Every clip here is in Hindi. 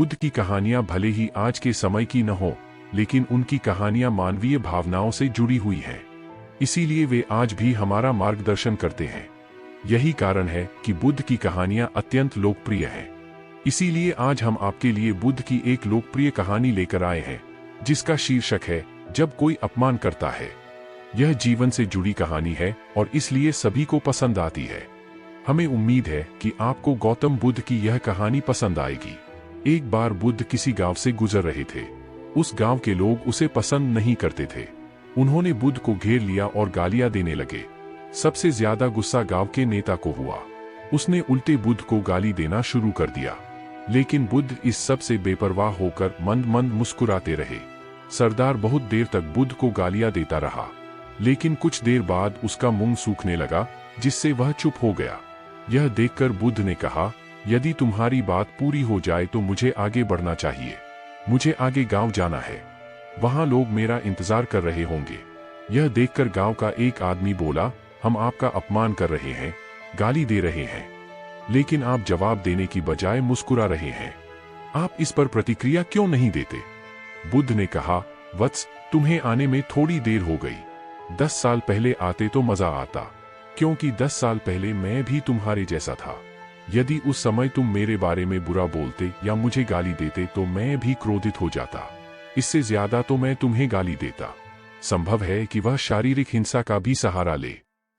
बुद्ध की कहानियां भले ही आज के समय की न हो, लेकिन उनकी कहानियां मानवीय भावनाओं से जुड़ी हुई हैं। इसीलिए वे आज भी हमारा मार्गदर्शन करते हैं। यही कारण है कि बुद्ध की कहानियां अत्यंत लोकप्रिय हैं। इसीलिए आज हम आपके लिए बुद्ध की एक लोकप्रिय कहानी लेकर आए हैं, जिसका शीर्षक है जब कोई अपमान करता है। यह जीवन से जुड़ी कहानी है और इसलिए सभी को पसंद आती है। हमें उम्मीद है कि आपको गौतम बुद्ध की यह कहानी पसंद आएगी। एक बार बुद्ध किसी गांव से गुजर रहे थे। उस गांव के लोग उसे पसंद नहीं करते थे। उन्होंने बुद्ध को घेर लिया और गालियां देने लगे। सबसे ज्यादा गुस्सा गांव के नेता को हुआ। उसने उल्टे बुद्ध को गाली देना शुरू कर दिया। लेकिन बुद्ध इस सब से बेपरवाह होकर मंद मंद मुस्कुराते रहे। सरदार बहुत देर तक बुद्ध को गालियां देता रहा, लेकिन कुछ देर बाद उसका मुंह सूखने लगा, जिससे वह चुप हो गया। यह देखकर बुद्ध ने कहा, यदि तुम्हारी बात पूरी हो जाए तो मुझे आगे बढ़ना चाहिए। मुझे आगे गांव जाना है। वहां लोग मेरा इंतजार कर रहे होंगे। यह देखकर गांव का एक आदमी बोला, हम आपका अपमान कर रहे हैं, गाली दे रहे हैं, लेकिन आप जवाब देने की बजाय मुस्कुरा रहे हैं। आप इस पर प्रतिक्रिया क्यों नहीं देते? बुद्ध ने कहा, वत्स, तुम्हें आने में थोड़ी देर हो गई। 10 साल पहले आते तो मजा आता, क्योंकि 10 साल पहले मैं भी तुम्हारे जैसा था। यदि उस समय तुम मेरे बारे में बुरा बोलते या मुझे गाली देते तो मैं भी क्रोधित हो जाता। इससे ज्यादा तो मैं तुम्हें गाली देता। संभव है कि वह शारीरिक हिंसा का भी सहारा ले,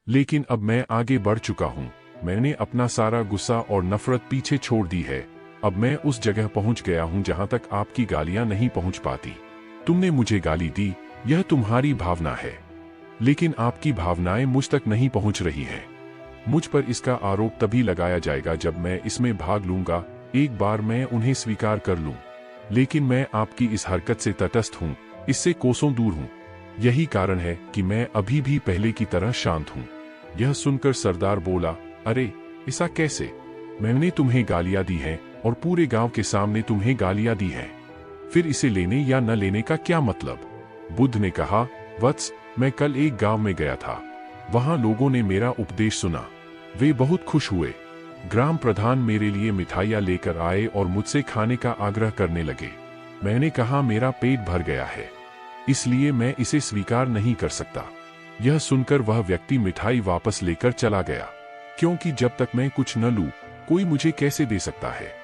लेकिन अब मैं आगे बढ़ चुका हूँ। मैंने अपना सारा गुस्सा और नफरत पीछे छोड़ दी है। अब मैं उस जगह पहुँच गया हूँ जहाँ तक आपकी गालियाँ नहीं पहुँच पाती। तुमने मुझे गाली दी, यह तुम्हारी भावना है, लेकिन आपकी भावनाएं मुझ तक नहीं पहुँच रही हैं। मुझ पर इसका आरोप तभी लगाया जाएगा जब मैं इसमें भाग लूंगा। एक बार मैं उन्हें स्वीकार कर लूं, लेकिन मैं आपकी इस हरकत से तटस्थ हूं, इससे कोसों दूर हूं। यही कारण है कि मैं अभी भी पहले की तरह शांत हूं। यह सुनकर सरदार बोला, अरे ऐसा कैसे? मैंने तुम्हें गालियां दी हैं और पूरे गांव के सामने तुम्हें गालियां दी हैं। फिर इसे लेने या न लेने का क्या मतलब? बुद्ध ने कहा, वत्स, मैं कल एक गांव में गया था। वहां लोगों ने मेरा उपदेश सुना। वे बहुत खुश हुए। ग्राम प्रधान मेरे लिए मिठाइयां लेकर आए और मुझसे खाने का आग्रह करने लगे। मैंने कहा, मेरा पेट भर गया है, इसलिए मैं इसे स्वीकार नहीं कर सकता। यह सुनकर वह व्यक्ति मिठाई वापस लेकर चला गया, क्योंकि जब तक मैं कुछ न लूं, कोई मुझे कैसे दे सकता है?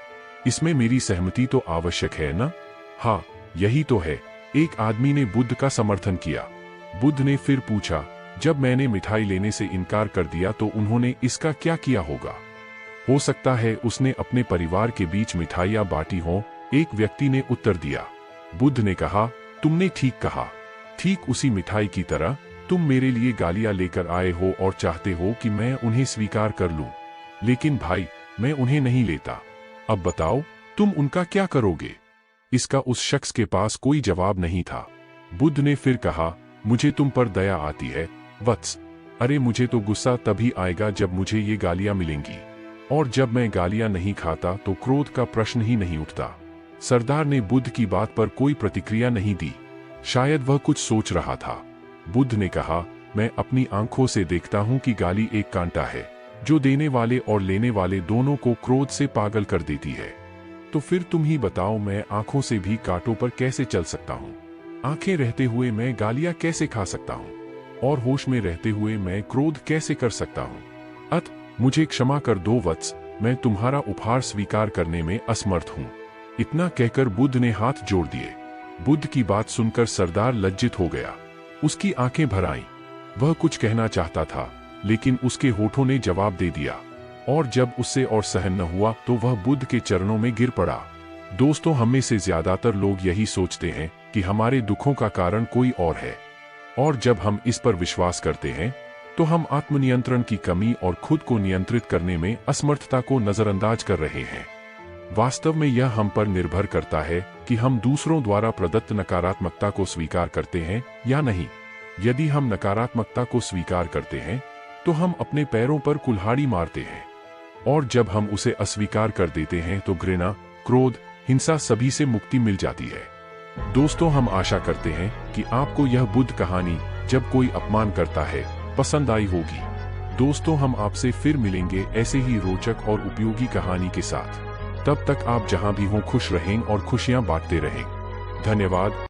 इसमें मेरी सहमति तो आवश्यक है ना? हाँ, यही तो है। एक आदमी ने बुद्ध का समर्थन किया। बुद्ध ने फिर पूछा, जब मैंने मिठाई लेने से इनकार कर दिया तो उन्होंने इसका क्या किया होगा? हो सकता है उसने अपने परिवार के बीच मिठाइयां बांटी हों, एक व्यक्ति ने उत्तर दिया। बुद्ध ने कहा, तुमने ठीक कहा। ठीक उसी मिठाई की तरह तुम मेरे लिए गालियां लेकर आए हो और चाहते हो कि मैं उन्हें स्वीकार कर लूं। लेकिन भाई, मैं उन्हें नहीं लेता। अब बताओ, तुम उनका क्या करोगे? इसका उस शख्स के पास कोई जवाब नहीं था। बुद्ध ने फिर कहा, मुझे तुम पर दया आती है वत्स। अरे मुझे तो गुस्सा तभी आएगा जब मुझे ये गालियां मिलेंगी, और जब मैं गालियां नहीं खाता तो क्रोध का प्रश्न ही नहीं उठता। सरदार ने बुद्ध की बात पर कोई प्रतिक्रिया नहीं दी। शायद वह कुछ सोच रहा था। बुद्ध ने कहा, मैं अपनी आंखों से देखता हूं कि गाली एक कांटा है, जो देने वाले और लेने वाले दोनों को क्रोध से पागल कर देती है। तो फिर तुम ही बताओ, मैं आंखों से भी कांटों पर कैसे चल सकता हूँ? आंखें रहते हुए मैं गालियां कैसे खा सकता हूँ? और होश में रहते हुए मैं क्रोध कैसे कर सकता हूँ? मुझे क्षमा कर दो वत्स, मैं तुम्हारा उपहार स्वीकार करने में असमर्थ हूँ। इतना कहकर बुद्ध ने हाथ जोड़ दिए। बुद्ध की बात सुनकर सरदार लज्जित हो गया। उसकी आंखें भर आईं। वह कुछ कहना चाहता था, लेकिन उसके होठों ने जवाब दे दिया, और जब उससे और सहन न हुआ तो वह बुद्ध के चरणों में गिर पड़ा। दोस्तों, हम में से ज्यादातर लोग यही सोचते हैं कि हमारे दुखों का कारण कोई और है, और जब हम इस पर विश्वास करते हैं तो हम आत्मनियंत्रण की कमी और खुद को नियंत्रित करने में असमर्थता को नजरअंदाज कर रहे हैं। वास्तव में यह हम पर निर्भर करता है कि हम दूसरों द्वारा प्रदत्त नकारात्मकता को स्वीकार करते हैं या नहीं। यदि हम नकारात्मकता को स्वीकार करते हैं तो हम अपने पैरों पर कुल्हाड़ी मारते हैं, और जब हम उसे अस्वीकार कर देते हैं तो घृणा, क्रोध, हिंसा सभी से मुक्ति मिल जाती है। दोस्तों, हम आशा करते हैं कि आपको यह बुद्ध कहानी, जब कोई अपमान करता है, पसंद आई होगी। दोस्तों, हम आपसे फिर मिलेंगे ऐसे ही रोचक और उपयोगी कहानी के साथ। तब तक आप जहां भी हों खुश रहें और खुशियां बांटते रहें। धन्यवाद।